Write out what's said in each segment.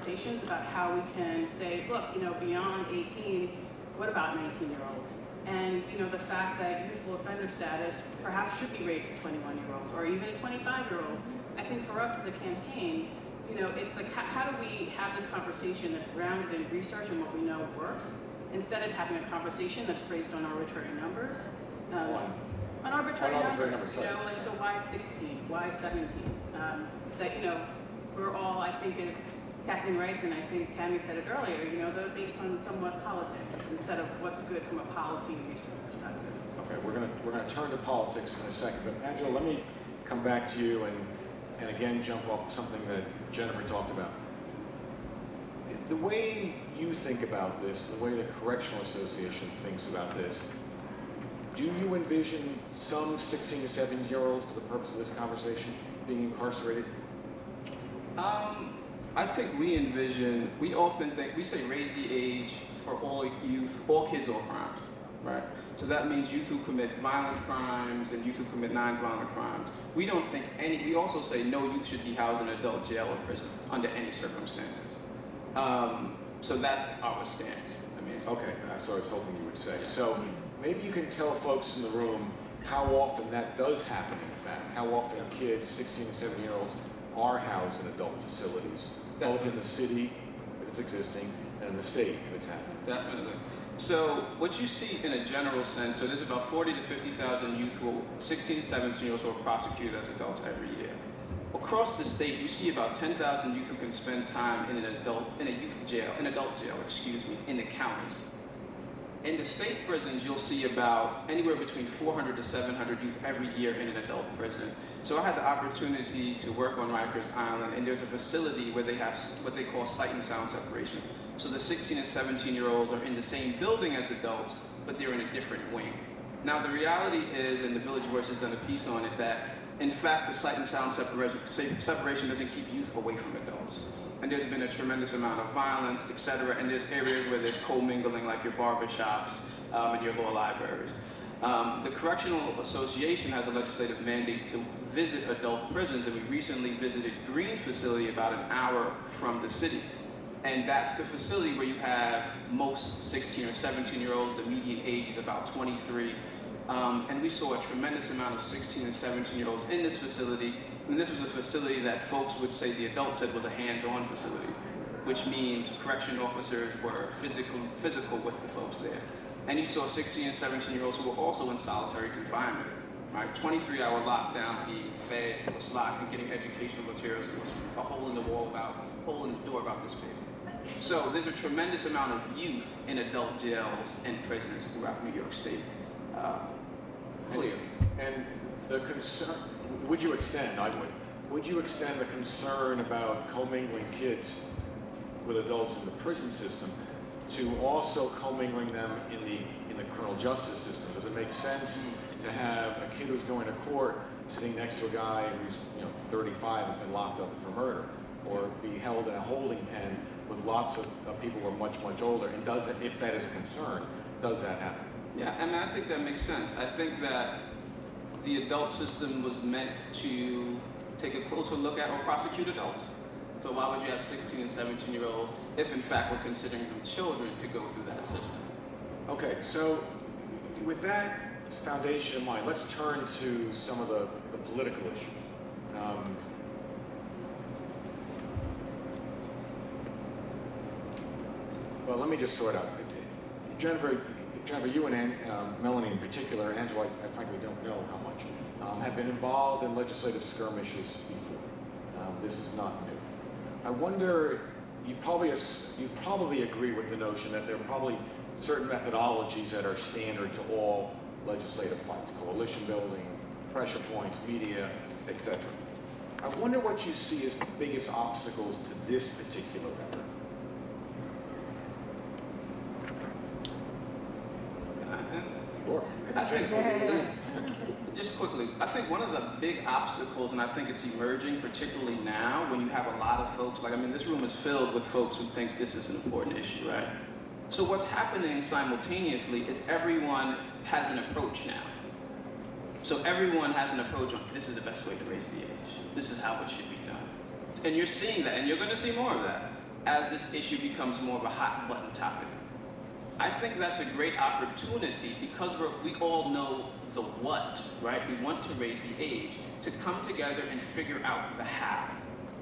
conversations about how we can say, look, you know, beyond 18, what about 19-year-olds? And, you know, the fact that youthful offender status perhaps should be raised to 21-year-olds or even 25-year-olds. I think for us as a campaign, you know, it's like, how do we have this conversation that's grounded in research and what we know works, instead of having a conversation that's based on arbitrary numbers? On arbitrary numbers, you know, like, so why 16? Why 17? That, you know, we're all, I think, as Kathleen Rice and I think Tammy said it earlier, you know, they're based on somewhat politics instead of what's good from a policy and research perspective. Okay, we're gonna turn to politics in a second, but Angela, let me come back to you and again jump off something that Jennifer talked about. The way you think about this, the way the Correctional Association thinks about this, do you envision some 16 to 17-year-olds, for the purpose of this conversation, being incarcerated? I think we often think, we say raise the age for all youth, all kids, all crimes, right? So that means youth who commit violent crimes and youth who commit non-violent crimes. We don't think we also say no youth should be housed in adult jail or prison under any circumstances. So that's our stance. I mean, okay, that's what I was hoping you would say. So maybe you can tell folks in the room how often that does happen, in fact. How often kids, 16 and 17-year-olds, are housed in adult facilities, both in the city, if it's existing, and in the state, if it's happening. Definitely. So what you see in a general sense, so there's about 40 to 50,000 youth, 16 to 17-year-olds who are prosecuted as adults every year. Across the state, you see about 10,000 youth who can spend time in an adult jail, in the counties. In the state prisons, you'll see about anywhere between 400 to 700 youth every year in an adult prison. So I had the opportunity to work on Rikers Island, and there's a facility where they have what they call sight and sound separation. So the 16 and 17-year-olds are in the same building as adults, but they're in a different wing. Now the reality is, and the Village Voice has done a piece on it, that in fact the sight and sound separation doesn't keep youth away from adults. And there's been a tremendous amount of violence, etc. And there's areas where there's commingling, like your barbershops and your law libraries. The Correctional Association has a legislative mandate to visit adult prisons, and we recently visited Green facility about an hour from the city. And that's the facility where you have most 16 or 17-year-olds. The median age is about 23. And we saw a tremendous amount of 16 and 17-year-olds in this facility. And this was a facility that folks would say, the adults said, was a hands-on facility, which means correction officers were physical with the folks there. And you saw 16 and 17-year-olds who were also in solitary confinement, right? 23-hour lockdown, being fed through a slot and getting educational materials. There was a hole in the door about this big. So there's a tremendous amount of youth in adult jails and prisons throughout New York State. Clear. And the concern, would you extend the concern about commingling kids with adults in the prison system to also commingling them in the criminal justice system? Does it make sense to have a kid who's going to court sitting next to a guy who's 35 and has been locked up for murder, or be held in a holding pen with lots of people who are much, much older? And does it, if that is a concern, does that happen? Yeah, I mean, I think that makes sense. I think that the adult system was meant to take a closer look at or prosecute adults. So why would you have 16 and 17-year-olds if in fact we're considering them children to go through that system? Okay, so with that foundation in mind, let's turn to some of the political issues. Well, let me just sort out. Jennifer, you and Melanie in particular, and Angela, I frankly don't know how much, have been involved in legislative skirmishes before. This is not new. I wonder, you probably agree with the notion that there are probably certain methodologies that are standard to all legislative fights: coalition building, pressure points, media, etc. I wonder what you see as the biggest obstacles to this particular effort. Sure. I think, just quickly, I think one of the big obstacles, and I think it's emerging particularly now when you have a lot of folks, like, I mean, this room is filled with folks who think this is an important issue, right? So what's happening simultaneously is everyone has an approach now. So everyone has an approach on, this is the best way to raise the age. This is how it should be done. And you're seeing that, and you're going to see more of that. as this issue becomes more of a hot button topic. I think that's a great opportunity because we all know the what, right? We want to raise the age, to come together and figure out the how,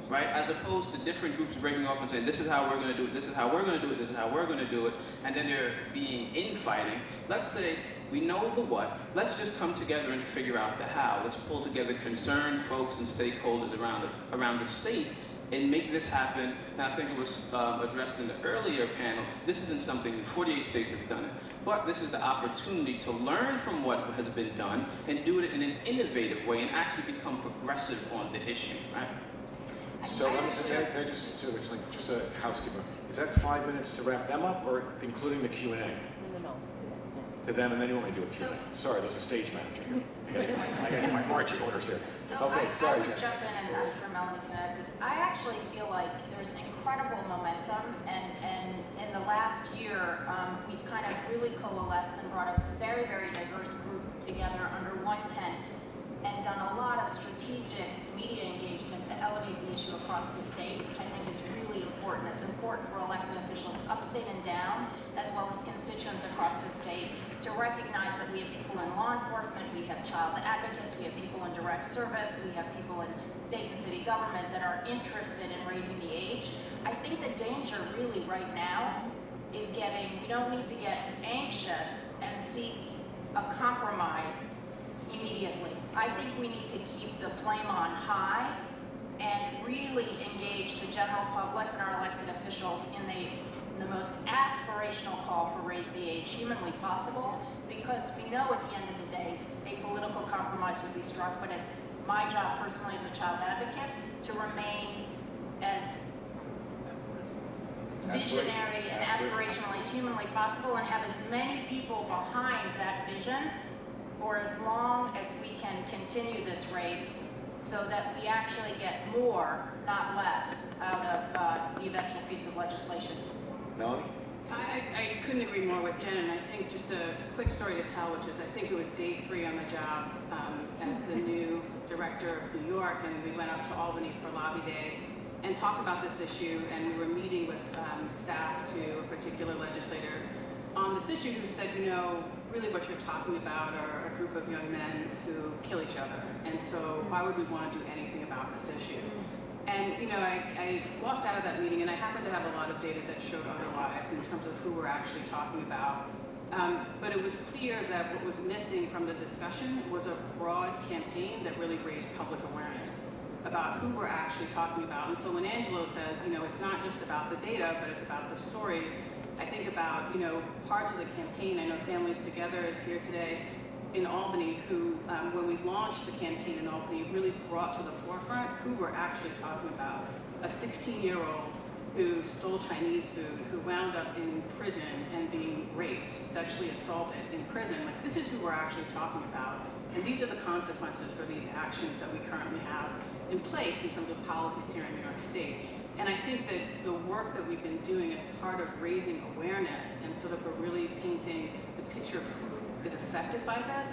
right? As opposed to different groups breaking off and saying, this is how we're gonna do it, this is how we're gonna do it, this is how we're gonna do it, and then they're being infighting. Let's say, we know the what, let's just come together and figure out the how. Let's pull together concerned folks and stakeholders around the state and make this happen. And I think it was addressed in the earlier panel, this isn't something, 48 states have done it, but this is the opportunity to learn from what has been done and do it in an innovative way and actually become progressive on the issue, right? So let me just a housekeeper. Is that 5 minutes to wrap them up or including the Q&A? No. To them, and then you want me to do a Q&A. Sorry, there's a stage manager here. I got my marching orders here. So Okay, I sorry. would jump in, and I'm sure Melanie's going to add this. I actually feel like there's incredible momentum, and in the last year, we've kind of really coalesced and brought a very, very diverse group together under one tent and done a lot of strategic media engagement to elevate the issue across the state, which I think is really important. It's important for elected officials upstate and down, as well as constituents across the state, to recognize that we have people in law enforcement, we have child advocates, we have people in direct service, we have people in state and city government that are interested in raising the age. I think the danger really right now is we don't need to get anxious and seek a compromise immediately. I think we need to keep the flame on high and really engage the general public and our elected officials in the most aspirational call for raise the age humanly possible, because we know at the end of the day a political compromise would be struck, but it's my job personally as a child advocate to remain as visionary and aspirational as humanly possible and have as many people behind that vision for as long as we can continue this race so that we actually get more, not less, out of the eventual piece of legislation. Melanie? I couldn't agree more with Jen, and I think just a quick story to tell, which is I think it was day 3 on the job as the new director of New York, and we went up to Albany for Lobby Day and talked about this issue, and we were meeting with staff to a particular legislator on this issue who said, you know, really what you're talking about are a group of young men who kill each other, and so why would we want to do anything about this issue? And you know, I walked out of that meeting and I happened to have a lot of data that showed otherwise in terms of who we're actually talking about. But it was clear that what was missing from the discussion was a broad campaign that really raised public awareness about who we're actually talking about. And so when Angelo says, you know, it's not just about the data, but it's about the stories, I think about, you know, parts of the campaign. I know Families Together is here today in Albany, who, when we launched the campaign in Albany, really brought to the forefront who we're actually talking about. A 16-year-old who stole Chinese food, who wound up in prison and being raped, sexually assaulted in prison. Like, this is who we're actually talking about. And these are the consequences for these actions that we currently have in place in terms of policies here in New York State. And I think that the work that we've been doing is part of raising awareness and sort of really painting the picture of who is affected by this.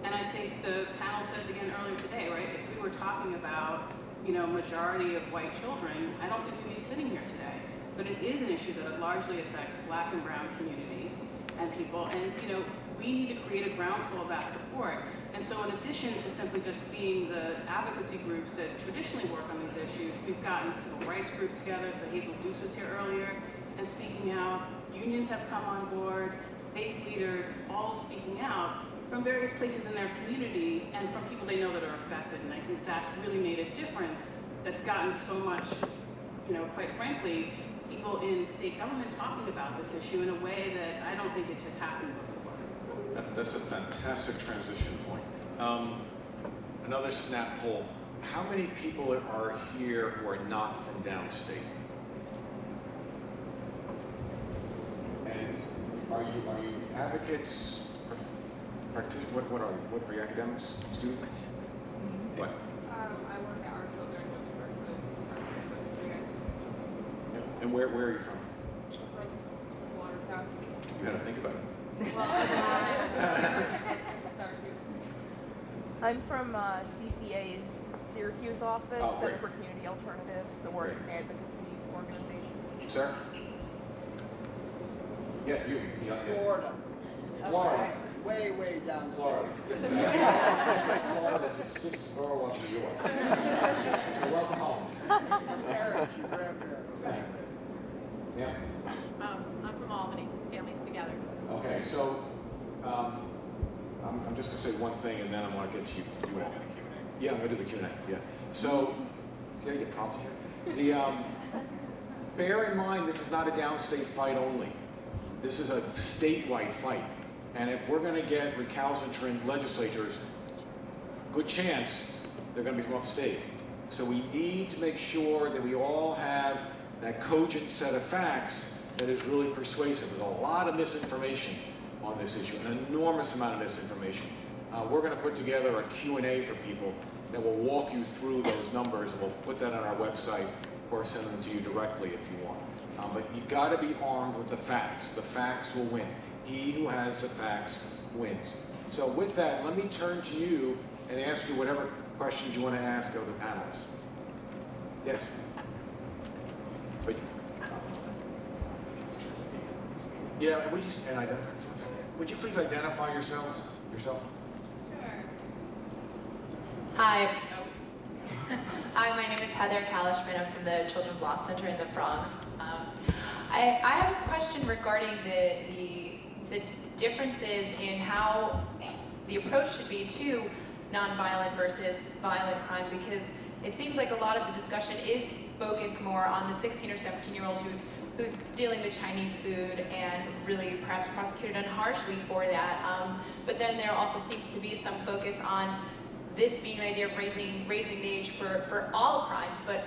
And I think the panel said again earlier today, right? If we were talking about, you know, majority of white children, I don't think we'd be sitting here today. But it is an issue that largely affects Black and brown communities and people. And, you know, we need to create a groundswell of that support. And so in addition to simply just being the advocacy groups that traditionally work on these issues, we've gotten civil rights groups together. So Hazel Deuce was here earlier and speaking out. Unions have come on board. Faith leaders all speaking out from various places in their community and from people they know that are affected. And I think that's really made a difference that's gotten so much, you know, quite frankly, people in state government talking about this issue in a way that I don't think it has happened before. That's a fantastic transition point. Another snap poll. How many people are here who are not from downstate? And are you advocates? What are you? What are you, academics? Students? What? I work at our children, which works with Yeah. And where are you from? from Watertown. You had to think about it. I'm from CCA's Syracuse office, Oh, great. Center for Community Alternatives, so we're an advocacy organization. Sir? Yeah, you. Florida. Florida. Way, way down Florida. Florida is 6 borough of New York. So welcome home. Parents, your grandparents. Yeah. I'm from Albany, families together. Okay, so I'm just going to say one thing, and then I want to get to you all. Yeah, I'm going to do the Q&A. Yeah. So, see how you get prompted here? Bear in mind, this is not a downstate fight only. This is a statewide fight. And if we're going to get recalcitrant legislators, good chance they're going to be from upstate. So we need to make sure that we all have that cogent set of facts that is really persuasive. There's a lot of misinformation on this issue, an enormous amount of misinformation. We're going to put together a Q&A for people that will walk you through those numbers, and we'll put that on our website or send them to you directly if you want. But you got to be armed with the facts. The facts will win. He who has the facts wins. So with that, let me turn to you and ask you whatever questions you want to ask of the panelists. Yes? But, yeah, would you, and identify yourself? Would you please identify yourself? Sure. Hi. Hi, my name is Heather Kalishman. I'm from the Children's Law Center in the Bronx. I have a question regarding the differences in how the approach should be to nonviolent versus violent crime, because it seems like a lot of the discussion is focused more on the 16 or 17-year-old who's stealing the Chinese food and really perhaps prosecuted unharshly for that. But then there also seems to be some focus on this being an idea of raising the age for all crimes. But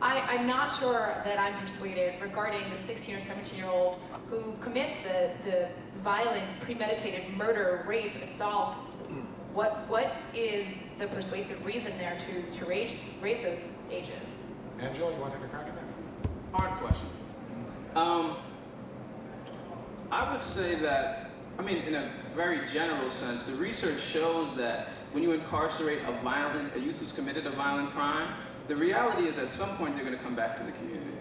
I'm not sure that I'm persuaded regarding the 16 or 17-year-old who commits the violent, premeditated murder, rape, assault. What is the persuasive reason there to raise those ages? Angela, you want to take a crack at that? Hard question. I would say that, I mean, in a very general sense, the research shows that when you incarcerate a youth who's committed a violent crime, the reality is at some point they're going to come back to the community.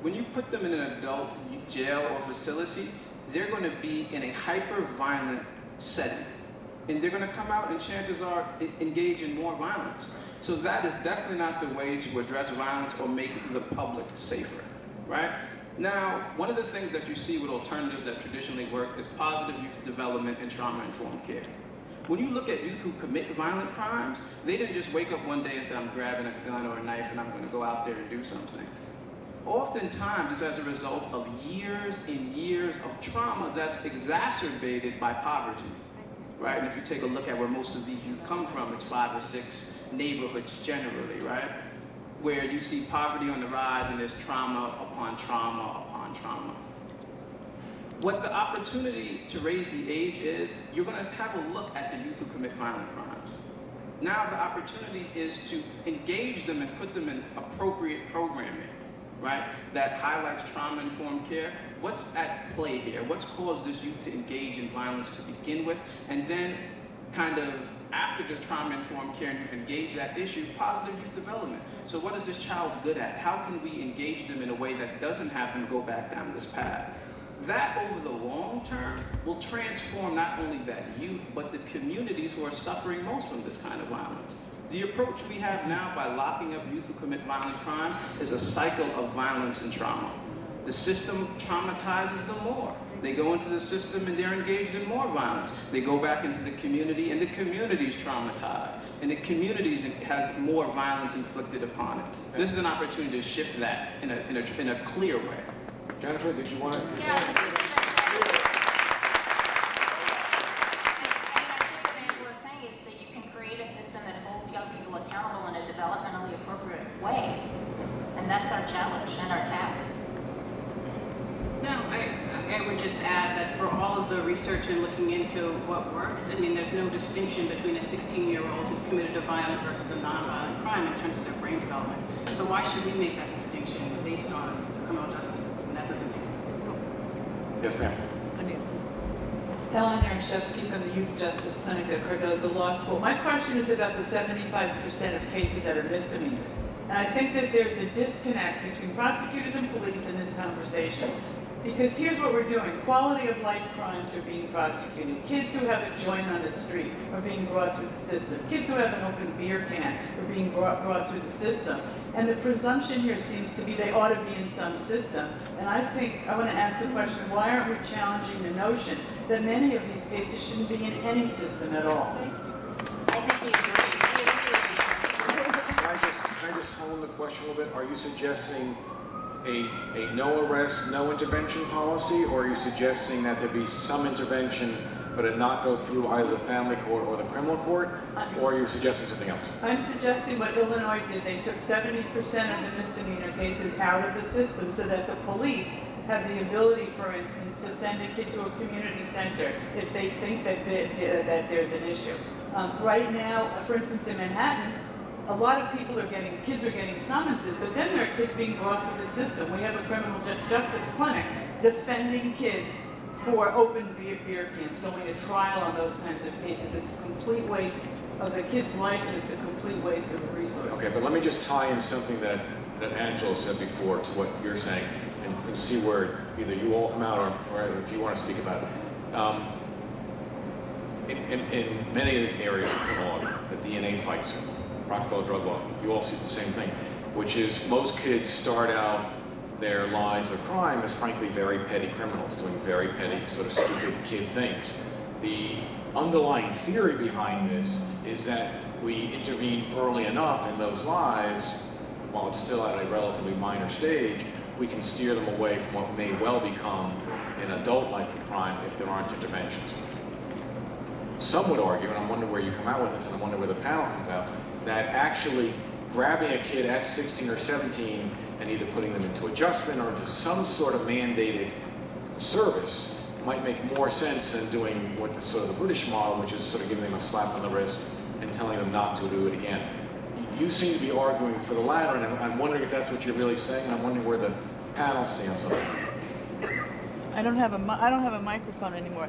When you put them in an adult jail or facility, they're going to be in a hyper-violent setting. And they're going to come out and chances are engage in more violence. So that is definitely not the way to address violence or make the public safer, right? Now, one of the things that you see with alternatives that traditionally work is positive youth development and trauma-informed care. When you look at youth who commit violent crimes, they didn't just wake up one day and say, I'm grabbing a gun or a knife and I'm going to go out there and do something. Oftentimes, it's as a result of years and years of trauma that's exacerbated by poverty, right? And if you take a look at where most of these youth come from, it's 5 or 6 neighborhoods generally, right? Where you see poverty on the rise and there's trauma upon trauma upon trauma. What the opportunity to raise the age is, you're going to have a look at the youth who commit violent crimes. Now the opportunity is to engage them and put them in appropriate programming, right? That highlights trauma-informed care. What's at play here? What's caused this youth to engage in violence to begin with? And then kind of after the trauma-informed care and you've engaged that issue, positive youth development. So what is this child good at? How can we engage them in a way that doesn't have them go back down this path? That, over the long term, will transform not only that youth, but the communities who are suffering most from this kind of violence. The approach we have now by locking up youth who commit violent crimes is a cycle of violence and trauma. The system traumatizes them more. They go into the system and they're engaged in more violence. They go back into the community and the community's traumatized. And the community has more violence inflicted upon it. This is an opportunity to shift that in a clear way. Jennifer, did you want to? Yeah, I think what Angela was saying is that you can create a system that holds young people accountable in a developmentally appropriate way. And that's our challenge and our task. No, I would just add that for all of the research and looking into what works, I mean, there's no distinction between a 16-year-old who's committed a violent versus a non-violent crime in terms of their brain development. So why should we make that distinction based on the criminal justice system? That doesn't make sense. Yes, ma'am. Ellen Yarashevsky from the Youth Justice Clinic at Cardozo Law School. My question is about the 75% of cases that are misdemeanors. And I think that there's a disconnect between prosecutors and police in this conversation. Because here's what we're doing. Quality of life crimes are being prosecuted. Kids who have a joint on the street are being brought through the system. Kids who have an open beer can are being brought through the system. And the presumption here seems to be they ought to be in some system. And I think, I want to ask the question, why aren't we challenging the notion that many of these cases shouldn't be in any system at all? I think we agree. Can I just hone the question a little bit? Are you suggesting a no arrest, no intervention policy, or are you suggesting that there be some intervention but it not go through either the family court or the criminal court, or are you suggesting something else? I'm suggesting what Illinois did. They took 70% of the misdemeanor cases out of the system so that the police have the ability, for instance, to send a kid to a community center if they think that there's an issue. Right now, for instance, in Manhattan, a lot of kids are getting summonses, but then there are kids being brought through the system. We have a criminal justice clinic defending kids for open beer cans, going to trial on those kinds of cases. It's a complete waste of the kid's life, and it's a complete waste of resources. Okay, but let me just tie in something that Angela said before to what you're saying, and see where either you all come out or if you want to speak about it. In many of the areas of criminal law, the DNA fights, Rockefeller drug law, you all see the same thing, which is most kids start out their lives of crime as frankly very petty criminals, doing very petty, sort of stupid kid things. The underlying theory behind this is that we intervene early enough in those lives, while it's still at a relatively minor stage, we can steer them away from what may well become an adult life of crime if there aren't interventions. Some would argue, and I'm wondering where you come out with this, and I'm wondering where the panel comes out, that actually grabbing a kid at 16 or 17 and either putting them into adjustment or into some sort of mandated service might make more sense than doing what sort of the British model, which is sort of giving them a slap on the wrist and telling them not to do it again. You seem to be arguing for the latter, and I'm wondering if that's what you're really saying, and I'm wondering where the panel stands on that. I don't have a microphone anymore.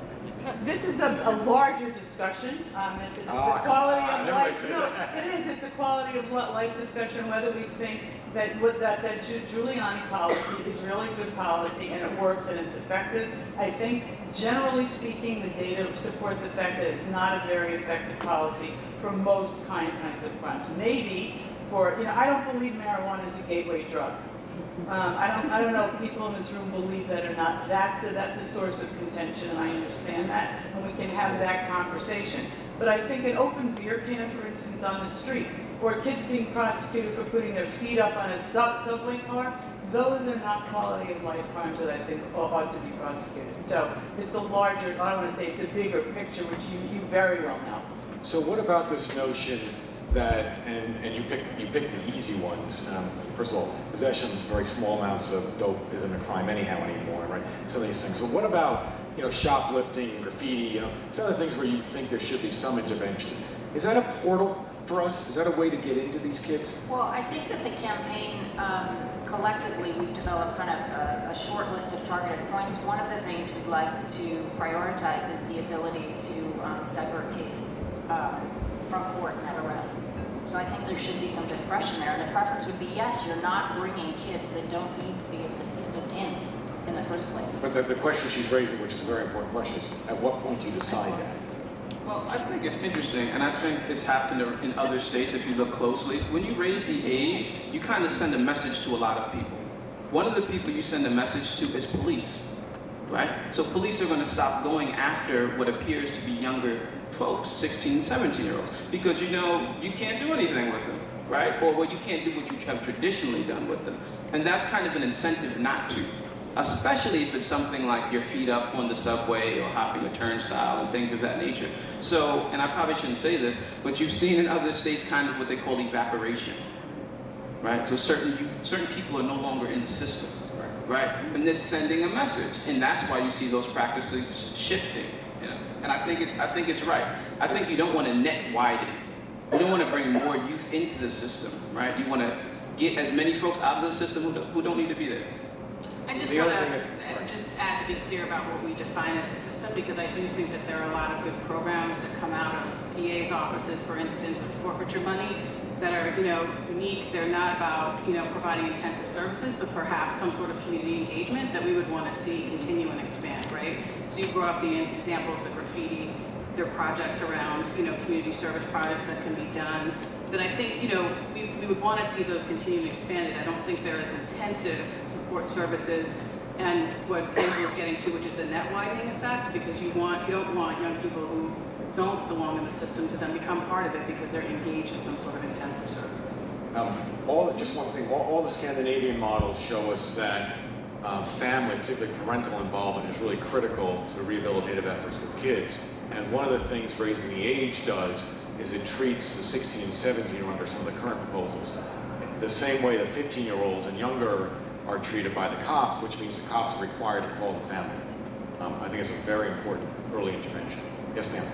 This is a larger discussion. It's the quality of life. No, it is. It's a quality of life discussion. Whether we think that Giuliani policy is really good policy and it works and it's effective. I think, generally speaking, the data support the fact that it's not a very effective policy for most kinds of crimes. Maybe for I don't believe marijuana is a gateway drug. I don't know if people in this room believe that or not. That's a source of contention, and I understand that, and we can have that conversation. But I think an open beer can, for instance, on the street, or kids being prosecuted for putting their feet up on a subway car, those are not quality of life crimes that I think ought to be prosecuted. So it's a larger, I don't want to say it's a bigger picture, which you very well know. So what about this notion that, and you pick the easy ones. First of all, possession of very small amounts of dope isn't a crime anyhow anymore, right? Some of these things. So what about, shoplifting, graffiti, some of the things where you think there should be some intervention? Is that a portal for us? Is that a way to get into these kids? Well, I think that the campaign, collectively, we've developed kind of a short list of targeted points. One of the things we'd like to prioritize is the ability to divert cases from court and at arrest. So I think there should be some discretion there. And the preference would be, yes, you're not bringing kids that don't need to be in the system in the first place. But the question she's raising, which is a very important question, is at what point do you decide that? Well, I think it's interesting, and I think it's happened in other states if you look closely. When you raise the age, you kind of send a message to a lot of people. One of the people you send a message to is police, right? So police are going to stop going after what appears to be younger folks, 16 and 17-year-olds, because you can't do anything with them, right? Or you can't do what you have traditionally done with them. And that's kind of an incentive not to, especially if it's something like your feet up on the subway or hopping a turnstile and things of that nature. So, and I probably shouldn't say this, but you've seen in other states kind of what they call evaporation, right? So certain people are no longer in the system, right? And it's sending a message, and that's why you see those practices shifting. And I think it's right. I think you don't want to net widen. You don't want to bring more youth into the system, right? You want to get as many folks out of the system who don't need to be there. I I just The want other to thing that- just add to be clear about what we define as the system, because I do think that there are a lot of good programs that come out of DA's offices, for instance, with forfeiture money that are, unique. They're not about, providing intensive services, but perhaps some sort of community engagement that we would want to see continue and expand, right? So you brought up the example of the graffiti. There are projects around, community service projects that can be done. That I think, we would want to see those continue and expanded. I don't think there is intensive support services and what Andrew was getting to, which is the net widening effect, because you don't want young people who don't belong in the system to then become part of it because they're engaged in some sort of intensive service. Just one thing, all the Scandinavian models show us that family, particularly parental involvement, is really critical to rehabilitative efforts with kids. And one of the things raising the age does is it treats the 16 and 17 under some of the current proposals the same way the 15-year-olds and younger are treated by the cops, which means the cops are required to call the family. I think it's a very important early intervention. Yes, ma'am.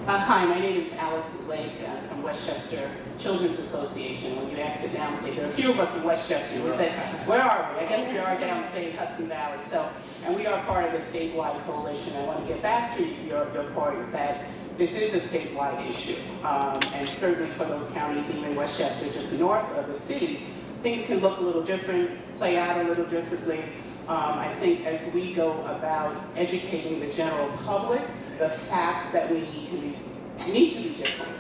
Hi, my name is Alice Lake from Westchester Children's Association. When you asked it downstate, there are a few of us in Westchester. We said, where are we? I guess we are downstate, Hudson Valley. And we are part of the statewide coalition. I want to get back to your point that this is a statewide issue. And certainly for those counties, even Westchester, just north of the city, things can look a little different, play out a little differently. I think as we go about educating the general public, the facts that we need to be different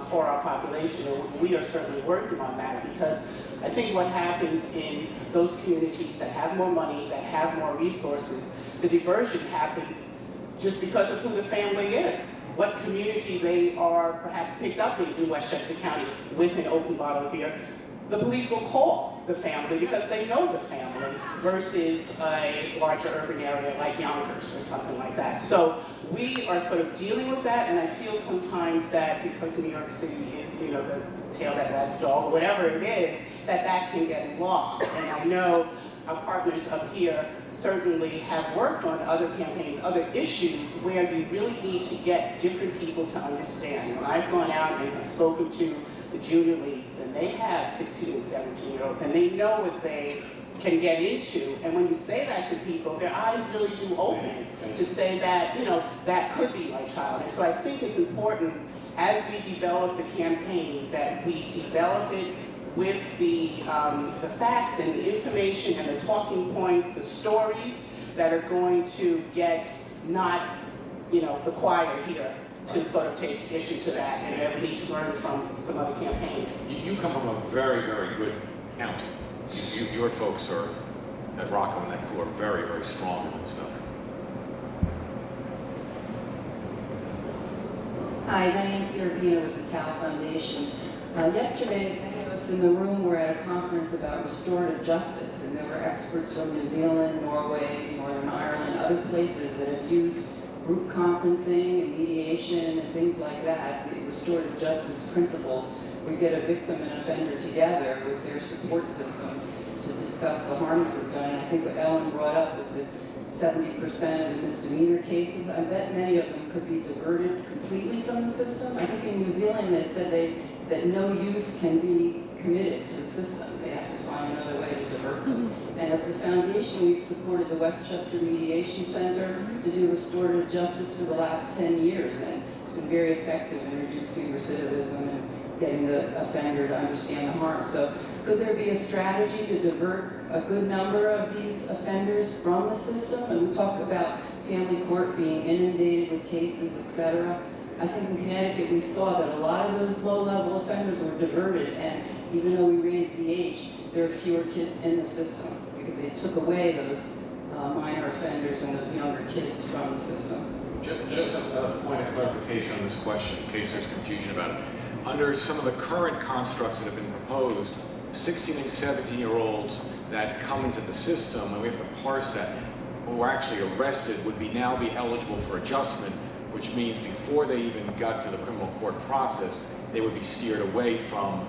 for our population, and we are certainly working on that, because I think what happens in those communities that have more money, that have more resources, the diversion happens just because of who the family is, what community they are perhaps picked up in Westchester County with an open bottle of beer. The police will call the family because they know the family versus a larger urban area like Yonkers or something like that. So we are sort of dealing with that, and I feel sometimes that because New York City is, the tail that wagged the dog, or whatever it is, that can get lost. And I know our partners up here certainly have worked on other campaigns, other issues where you really need to get different people to understand. When I've gone out and have spoken to the junior leagues, and they have 16 and 17-year-olds, and they know what they can get into, and when you say that to people, their eyes really do open to say that, that could be my child. And so I think it's important, as we develop the campaign, that we develop it with the facts and the information and the talking points, the stories that are going to get not, the choir here to sort of take issue to that, and that we need to learn from some other campaigns. You come from a very, very good county. Your folks are at Rocco and that crew are very, very strong in that stuff. Hi, Diane Serapino with the Tal Foundation. Yesterday, many of us in the room were at a conference about restorative justice, and there were experts from New Zealand, Norway, Northern Ireland, other places that have used group conferencing and mediation and things like that, the restorative justice principles, where you get a victim and offender together with their support systems to discuss the harm that was done. And I think what Ellen brought up with the 70% of the misdemeanor cases, I bet many of them could be diverted completely from the system. I think in New Zealand they said that no youth can be committed to the system. They have to find another way to divert them. And as the foundation, we've supported the Westchester Mediation Center to do restorative justice for the last 10 years, and it's been very effective in reducing recidivism and getting the offender to understand the harm. So could there be a strategy to divert a good number of these offenders from the system? And we talk about family court being inundated with cases, etc. I think in Connecticut we saw that a lot of those low-level offenders were diverted, and even though we raised the age, there are fewer kids in the system because they took away those minor offenders and those younger kids from the system. Just a point of clarification on this question, in case there's confusion about it. Under some of the current constructs that have been proposed, 16 and 17-year-olds that come into the system, and we have to parse that, who are actually arrested would now be eligible for adjustment, which means before they even got to the criminal court process, they would be steered away from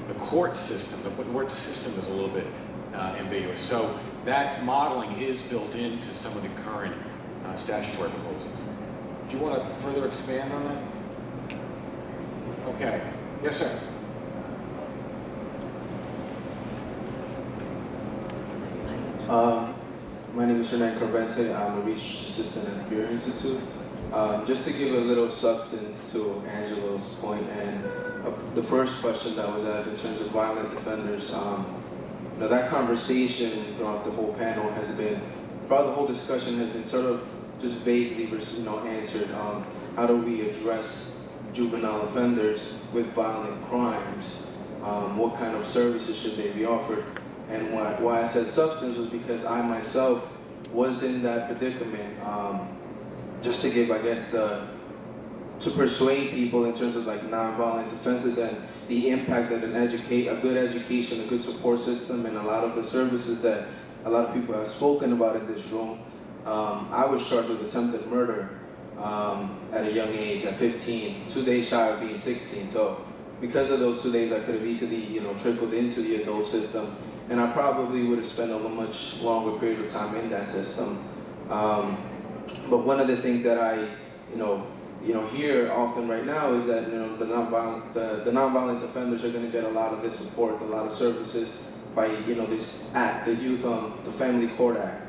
the court system. The word system is a little bit ambiguous. So that modeling is built into some of the current statutory proposals. Do you want to further expand on that? Okay. Yes, sir. My name is Hernan Carvente. I'm a research assistant at the Beer Institute. Just to give a little substance to Angelo's point and the first question that was asked in terms of violent offenders, that conversation throughout the whole panel has been, throughout the whole discussion has been sort of just vaguely answered. How do we address juvenile offenders with violent crimes? What kind of services should they be offered? And why I said substance was because I myself was in that predicament. Just to give, I guess, to persuade people in terms of like nonviolent offenses and the impact that a good education, a good support system, and a lot of the services that a lot of people have spoken about in this room. I was charged with attempted murder at a young age, at 15, 2 days shy of being 16. So because of those 2 days, I could have easily, trickled into the adult system, and I probably would have spent a much longer period of time in that system. But one of the things that I, hear often right now is that the nonviolent offenders are going to get a lot of this support, a lot of services by this act, the the Family Court Act,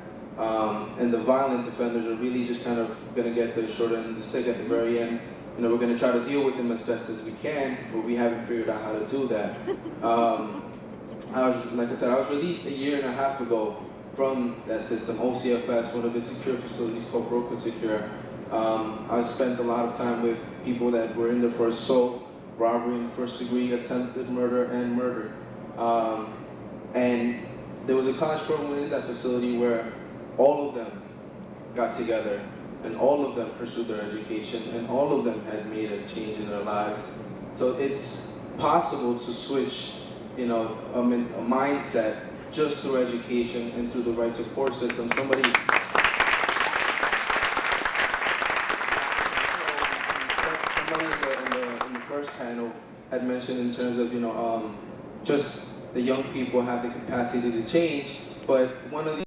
and the violent offenders are really just kind of going to get the short end of the stick at the very end. We're going to try to deal with them as best as we can, but we haven't figured out how to do that. Like I said, I was released a year and a half ago from that system, OCFS, one of its secure facilities called Broken Secure. I spent a lot of time with people that were in there for assault, robbery, first degree, attempted murder, and murder. And there was a college program in that facility where all of them got together and all of them pursued their education and all of them had made a change in their lives. So it's possible to switch, a mindset just through education and through the right support system. Somebody in the first panel had mentioned in terms of, just the young people have the capacity to change, but one of the